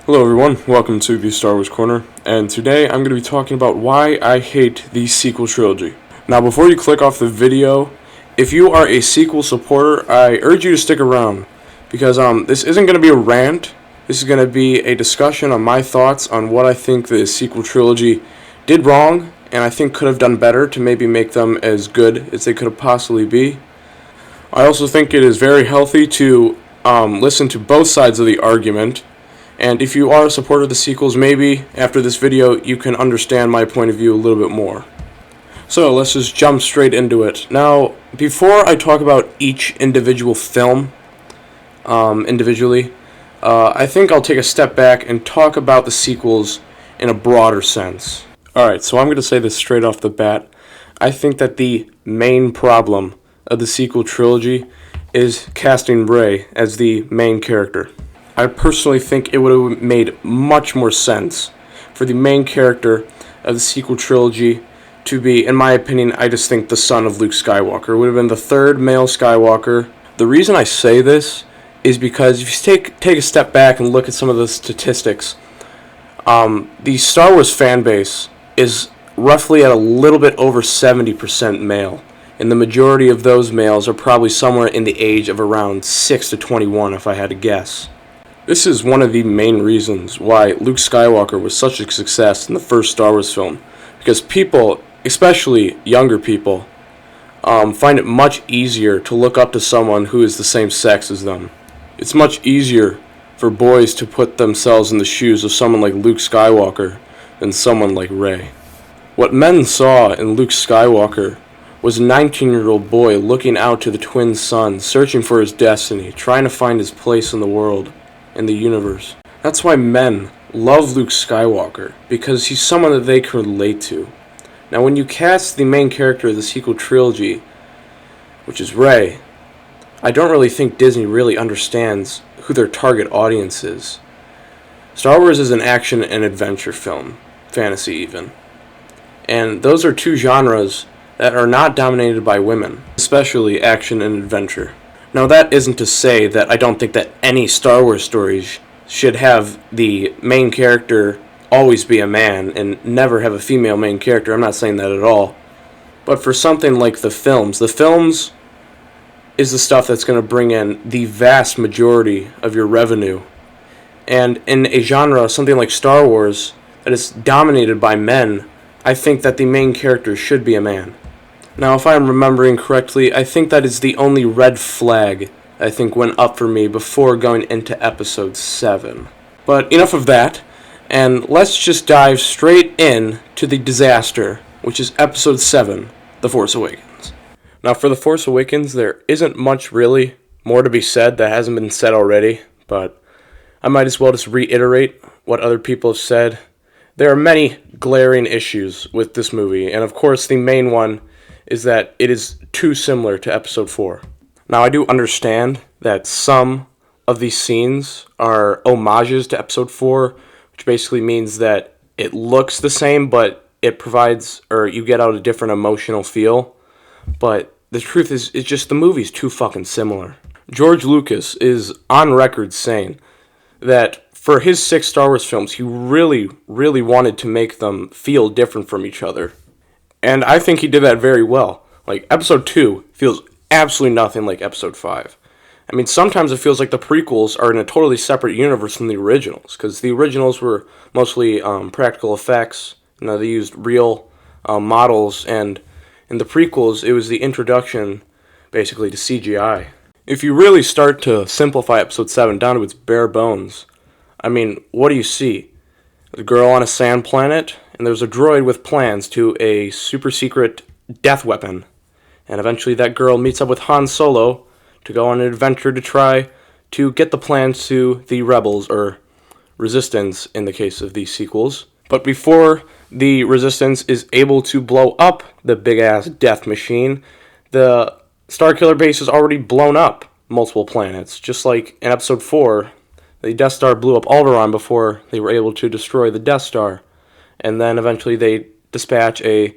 Hello everyone, welcome to the Star Wars Corner, and today I'm going to be talking about why I hate the sequel trilogy. Now before you click off the video, if you are a sequel supporter, I urge you to stick around, because this isn't going to be a rant, this is going to be a discussion on my thoughts on what I think the sequel trilogy did wrong, and I think could have done better to maybe make them as good as they could have possibly be. I also think it is very healthy to listen to both sides of the argument. And if you are a supporter of the sequels, maybe after this video you can understand my point of view a little bit more. So let's just jump straight into it. Now, before I talk about each individual film individually, I think I'll take a step back and talk about the sequels in a broader sense. Alright, so I'm going to say this straight off the bat. I think that the main problem of the sequel trilogy is casting Rey as the main character. I personally think it would have made much more sense for the main character of the sequel trilogy to be, in my opinion, I just think the son of Luke Skywalker. It would have been the third male Skywalker. The reason I say this is because if you take a step back and look at some of the statistics, the Star Wars fan base is roughly at a little bit over 70% male. And the majority of those males are probably somewhere in the age of around 6 to 21, if I had to guess. This is one of the main reasons why Luke Skywalker was such a success in the first Star Wars film. Because people, especially younger people, find it much easier to look up to someone who is the same sex as them. It's much easier for boys to put themselves in the shoes of someone like Luke Skywalker than someone like Rey. What men saw in Luke Skywalker was a 19-year-old boy looking out to the twin sun, searching for his destiny, trying to find his place in the world, in the universe. That's why men love Luke Skywalker, because he's someone that they can relate to. Now when you cast the main character of the sequel trilogy, which is Rey, I don't really think Disney really understands who their target audience is. Star Wars is an action and adventure film, fantasy even. And those are two genres that are not dominated by women, especially action and adventure. Now that isn't to say that I don't think that any Star Wars stories should have the main character always be a man and never have a female main character. I'm not saying that at all. But for something like the films is the stuff that's going to bring in the vast majority of your revenue. And in a genre, something like Star Wars, that is dominated by men, I think that the main character should be a man. Now, if I'm remembering correctly, I think that is the only red flag I think went up for me before going into episode 7. But enough of that, and let's just dive straight in to the disaster, which is episode 7, The Force Awakens. Now, for The Force Awakens, there isn't much really more to be said that hasn't been said already, but I might as well just reiterate what other people have said. There are many glaring issues with this movie, and of course the main one is that it is too similar to episode 4. Now, I do understand that some of these scenes are homages to episode 4, which basically means that it looks the same, but it provides, or you get out a different emotional feel. But the truth is, it's just the movie's too fucking similar. George Lucas is on record saying that for his 6 Star Wars films, he really, really wanted to make them feel different from each other. And I think he did that very well. Like, episode 2 feels absolutely nothing like episode 5. I mean, sometimes it feels like the prequels are in a totally separate universe from the originals, because the originals were mostly practical effects. You know, they used real models, and in the prequels, it was the introduction, basically, to CGI. If you really start to simplify episode 7 down to its bare bones, I mean, what do you see? A girl on a sand planet, and there's a droid with plans to a super secret death weapon. And eventually that girl meets up with Han Solo to go on an adventure to try to get the plans to the rebels, or resistance in the case of these sequels. But before the resistance is able to blow up the big-ass death machine, the Starkiller base is already blown up multiple planets. Just like in episode 4, the Death Star blew up Alderaan before they were able to destroy the Death Star. And then eventually they dispatch a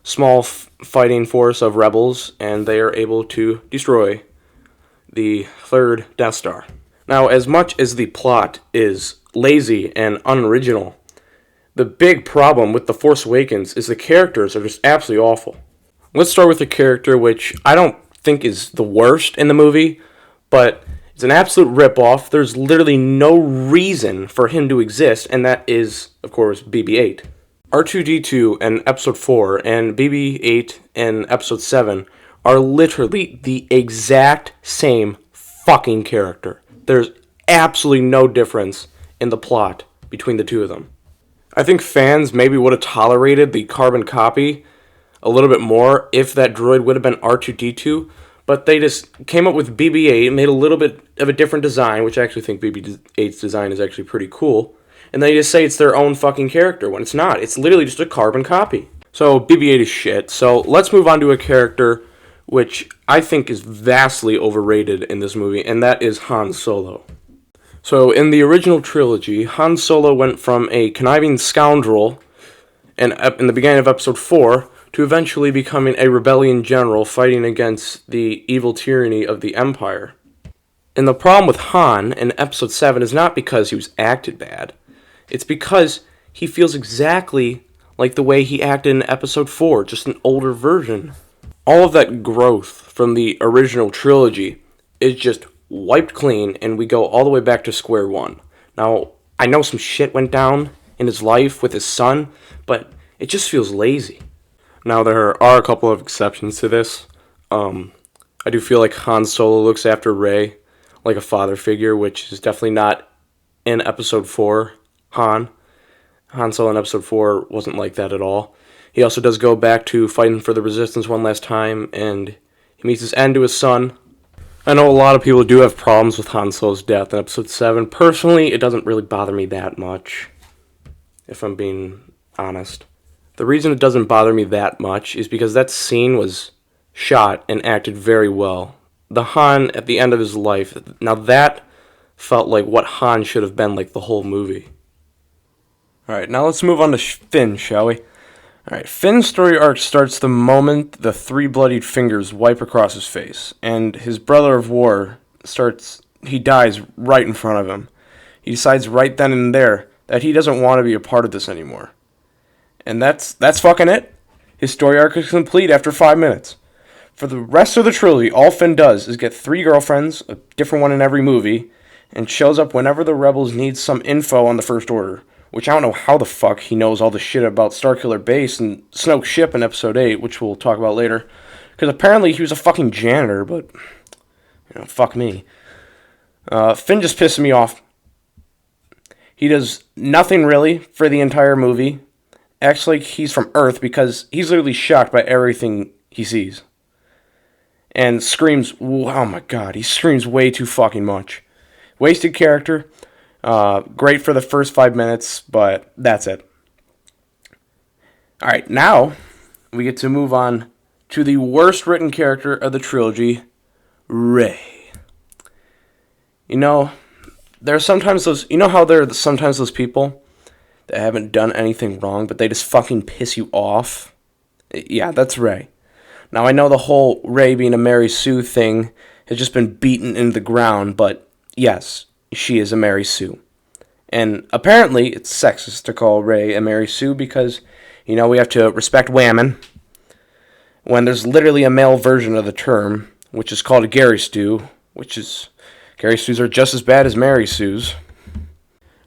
small fighting force of rebels, and they are able to destroy the third Death Star. Now, as much as the plot is lazy and unoriginal. The big problem with The Force Awakens is the characters are just absolutely awful. Let's start with a character which I don't think is the worst in the movie, but it's an absolute ripoff. There's literally no reason for him to exist, and that is, of course, BB-8. R2-D2 in Episode 4 and BB-8 in Episode 7 are literally the exact same fucking character. There's absolutely no difference in the plot between the two of them. I think fans maybe would have tolerated the carbon copy a little bit more if that droid would have been R2-D2, but they just came up with BB-8 and made a little bit of a different design, which I actually think BB-8's design is actually pretty cool, and they just say it's their own fucking character when it's not. It's literally just a carbon copy. So BB-8 is shit. So let's move on to a character which I think is vastly overrated in this movie, and that is Han Solo. So in the original trilogy, Han Solo went from a conniving scoundrel in the beginning of Episode 4 to eventually becoming a rebellion general fighting against the evil tyranny of the Empire. And the problem with Han in Episode 7 is not because he was acted bad. It's because he feels exactly like the way he acted in Episode 4, just an older version. All of that growth from the original trilogy is just wiped clean, and we go all the way back to square one. Now, I know some shit went down in his life with his son, but it just feels lazy. Now, there are a couple of exceptions to this. I do feel like Han Solo looks after Rey like a father figure, which is definitely not in Episode 4. Han Solo in Episode 4 wasn't like that at all. He also does go back to fighting for the Resistance one last time, and he meets his end to his son. I know a lot of people do have problems with Han Solo's death in Episode 7. Personally, it doesn't really bother me that much, if I'm being honest. The reason it doesn't bother me that much is because that scene was shot and acted very well. The Han at the end of his life, now that felt like what Han should have been like the whole movie. Alright, now let's move on to Finn, shall we? Alright, Finn's story arc starts the moment the three bloodied fingers wipe across his face, and his brother of war he dies right in front of him. He decides right then and there that he doesn't want to be a part of this anymore. And that's fucking it. His story arc is complete after 5 minutes. For the rest of the trilogy, all Finn does is get 3 girlfriends, a different one in every movie, and shows up whenever the rebels need some info on the First Order. Which I don't know how the fuck he knows all the shit about Starkiller Base and Snoke's ship in Episode 8, which we'll talk about later. Because apparently he was a fucking janitor, but, fuck me. Finn just pisses me off. He does nothing really for the entire movie. Acts like he's from Earth because he's literally shocked by everything he sees. And screams, oh my god, he screams way too fucking much. Wasted character. Great for the first 5 minutes, but that's it. Alright, now we get to move on to the worst written character of the trilogy, Rey. There's sometimes those, how there are sometimes those people that haven't done anything wrong, but they just fucking piss you off? Yeah, that's Rey. Now, I know the whole Rey being a Mary Sue thing has just been beaten into the ground, but yes, she is a Mary Sue. And apparently, it's sexist to call Rey a Mary Sue because, we have to respect women when there's literally a male version of the term, which is called a Gary Stew, Gary Stews are just as bad as Mary Sues.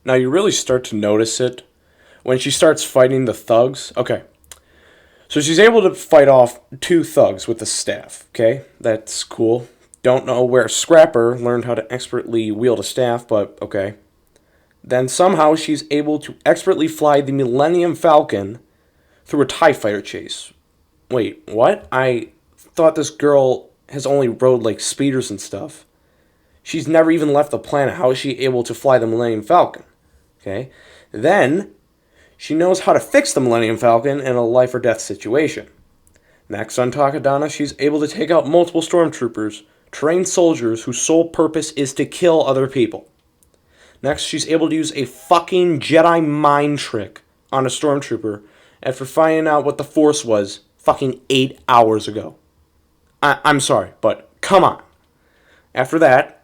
Now, you really start to notice it when she starts fighting the thugs. Okay, so she's able to fight off 2 thugs with a staff, okay? That's cool. Don't know where Scrapper learned how to expertly wield a staff, but okay. Then somehow she's able to expertly fly the Millennium Falcon through a TIE fighter chase. Wait, what? I thought this girl has only rode like speeders and stuff. She's never even left the planet. How is she able to fly the Millennium Falcon? Okay. Then she knows how to fix the Millennium Falcon in a life or death situation. Next on Takodana, she's able to take out multiple stormtroopers, trained soldiers whose sole purpose is to kill other people. Next, she's able to use a fucking Jedi mind trick on a stormtrooper after finding out what the Force was fucking 8 hours ago. I'm sorry, but come on. After that,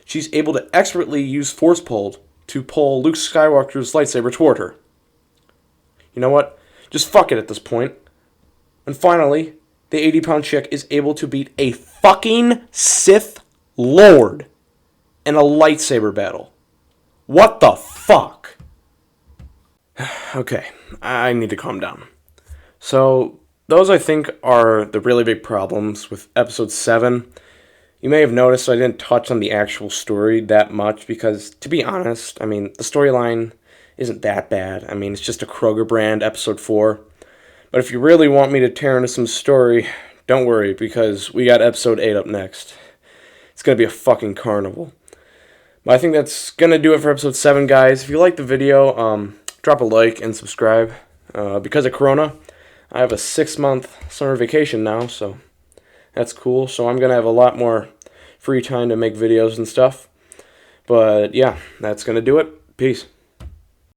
she's able to expertly use Force Pulled to pull Luke Skywalker's lightsaber toward her. You know what? Just fuck it at this point. And finally, the 80-pound chick is able to beat a fucking Sith Lord in a lightsaber battle. What the fuck? Okay, I need to calm down. So, those I think are the really big problems with episode 7. You may have noticed I didn't touch on the actual story that much because, to be honest, I mean, the storyline isn't that bad. I mean, it's just a Kroger brand, episode 4. But if you really want me to tear into some story, don't worry, because we got episode 8 up next. It's going to be a fucking carnival. But I think that's going to do it for episode 7, guys. If you like the video, drop a like and subscribe. Because of Corona, I have a 6-month summer vacation now, so that's cool. So I'm going to have a lot more free time to make videos and stuff. But yeah, that's going to do it. Peace.